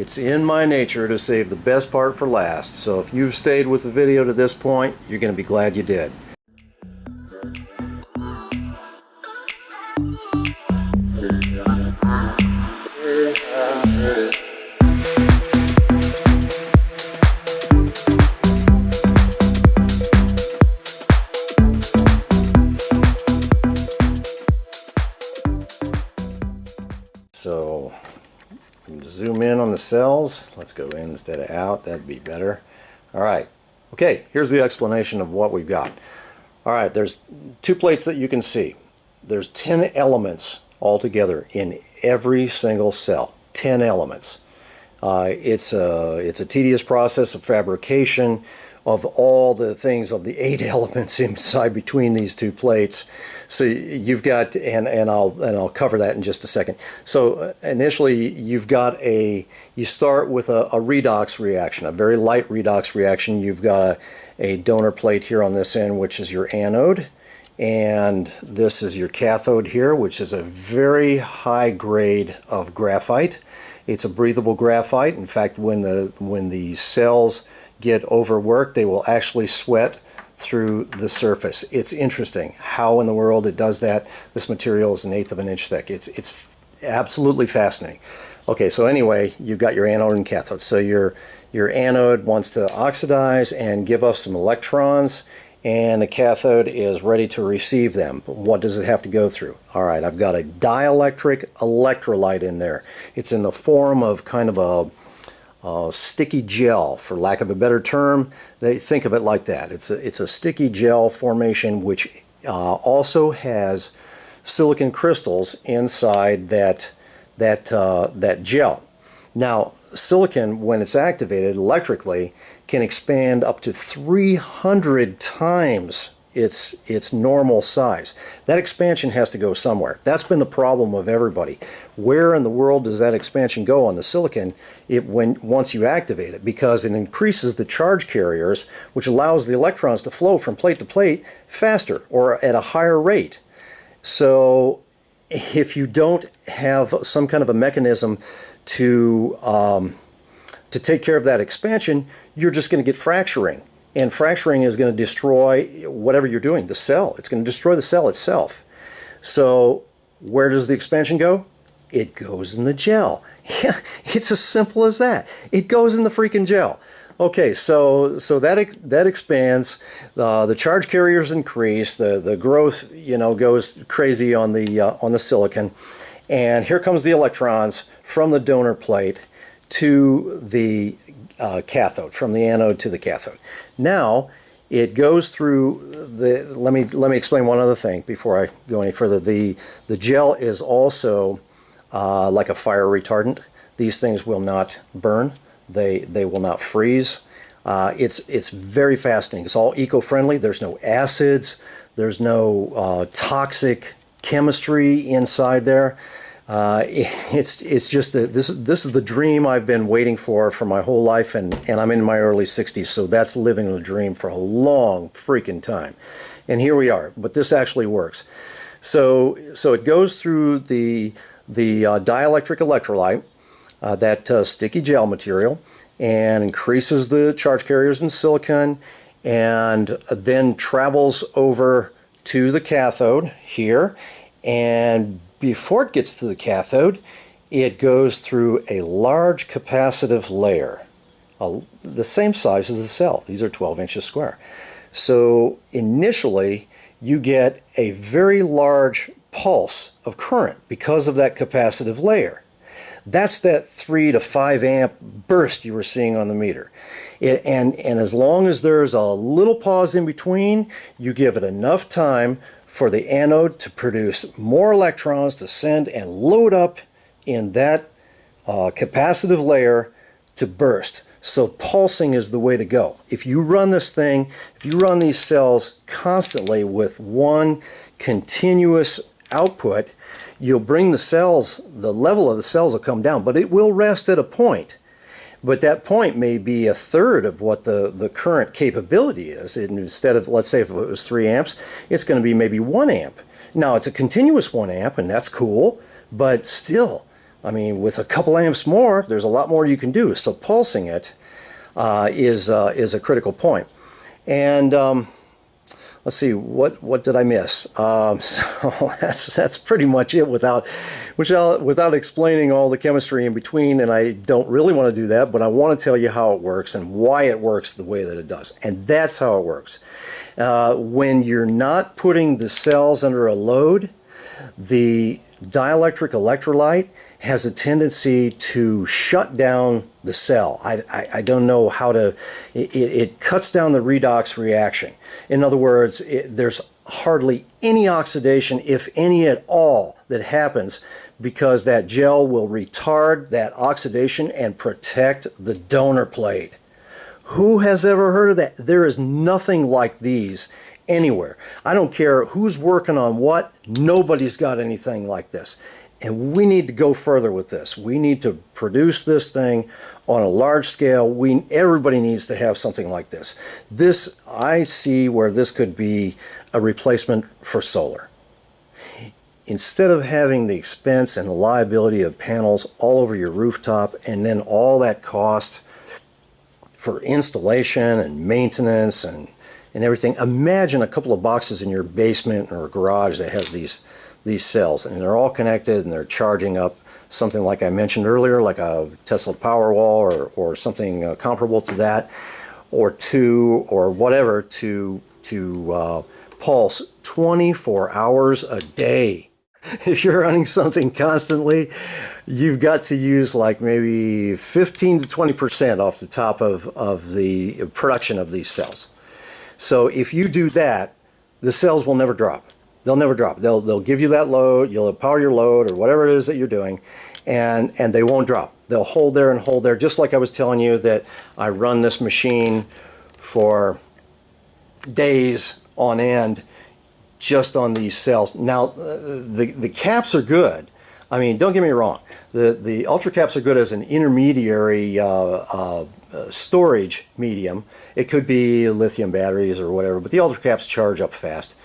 It's in my nature to save the best part for last, so if you've stayed with the video to this point, you're going to be glad you did. So, zoom in on the cells. Let's go in instead of out. That'd be better. All right. Okay, here's the explanation of what we've got. All right, there's two plates that you can see. There's 10 elements altogether in every single cell. 10 elements. It's a tedious process of fabrication of all the things of the 8 elements inside between these two plates. So you've got, and I'll cover that in just a second. So initially you start with a redox reaction, a very light redox reaction. You've got a donor plate here on this end, which is your anode, and this is your cathode here, which is a very high grade of graphite. It's a breathable graphite. In fact, when the cells get overworked, they will actually sweat through the surface. It's interesting how in the world it does that. This material is 1/8 of an inch thick. It's absolutely fascinating. Okay, so anyway, you've got your anode and cathode. So your anode wants to oxidize and give off some electrons, and the cathode is ready to receive them. But what does it have to go through? All right, I've got a dielectric electrolyte in there. It's in the form of kind of a sticky gel, for lack of a better term. They think of it like that. It's a sticky gel formation, which also has silicon crystals inside that gel. Now, silicon, when it's activated electrically, can expand up to 300 times its normal size. That expansion has to go somewhere. That's been the problem of everybody. Where in the world does that expansion go on the silicon once you activate it? Because it increases the charge carriers, which allows the electrons to flow from plate to plate faster or at a higher rate. So if you don't have some kind of a mechanism to take care of that expansion, you're just going to get fracturing. And fracturing is going to destroy whatever you're doing, the cell. It's going to destroy the cell itself. So where does the expansion go? It goes in the gel. Yeah, it's as simple as that. It goes in the freaking gel. Okay, so that expands. The charge carriers increase. The growth, goes crazy on the silicon. And here comes the electrons from the donor plate to the cathode, from the anode to the cathode. Now it goes through let me explain one other thing before I go any further. The gel is also like a fire retardant. These things will not burn. They will not freeze. It's very fascinating. It's all eco-friendly. There's no acids. There's no toxic chemistry inside there. It's just that this is the dream I've been waiting for my whole life, and I'm in my early 60s, so that's living the dream for a long freaking time. And here we are, but this actually works. So it goes through the dielectric electrolyte, that sticky gel material, and increases the charge carriers in silicon, and then travels over to the cathode here, and before it gets to the cathode, it goes through a large capacitive layer, the same size as the cell. These are 12 inches square. So initially, you get a very large pulse of current because of that capacitive layer. That's that 3 to 5 amp burst you were seeing on the meter. And as long as there's a little pause in between, you give it enough time for the anode to produce more electrons to send and load up in that capacitive layer to burst. So pulsing is the way to go. If you run these cells constantly with one continuous output, you'll bring the level of the cells will come down, but it will rest at a point. But that point may be 1/3 of what the current capability is. Instead of, let's say if it was 3 amps, it's going to be maybe 1 amp. Now it's a continuous 1 amp, and that's cool, but still, I mean, with a couple amps more, there's a lot more you can do. So pulsing it is a critical point. And let's see, what did I miss? So that's pretty much it without explaining all the chemistry in between, and I don't really want to do that, but I want to tell you how it works and why it works the way that it does. And that's how it works. When you're not putting the cells under a load, the dielectric electrolyte has a tendency to shut down the cell. I don't know how to, it cuts down the redox reaction. In other words, there's hardly any oxidation, if any at all, that happens because that gel will retard that oxidation and protect the donor plate. Who has ever heard of that? There is nothing like these anywhere. I don't care who's working on what, nobody's got anything like this. And we need to go further with this. We need to produce this thing on a large scale. Everybody needs to have something like this. This, I see where this could be a replacement for solar. Instead of having the expense and the liability of panels all over your rooftop and then all that cost for installation and maintenance and everything, imagine a couple of boxes in your basement or garage that has these cells, and they're all connected and they're charging up something like I mentioned earlier, like a Tesla Powerwall or something comparable to that, or whatever to pulse 24 hours a day. If you're running something constantly, you've got to use like maybe 15 to 20% off the top of the production of these cells. So if you do that, the cells will never drop. They'll never drop. They'll give you that load, you'll power your load or whatever it is that you're doing, and they won't drop. They'll hold there and hold there, just like I was telling you that I run this machine for days on end just on these cells. Now, the caps are good. I mean, don't get me wrong. The ultra caps are good as an intermediary storage medium. It could be lithium batteries or whatever, but the ultra caps charge up fast.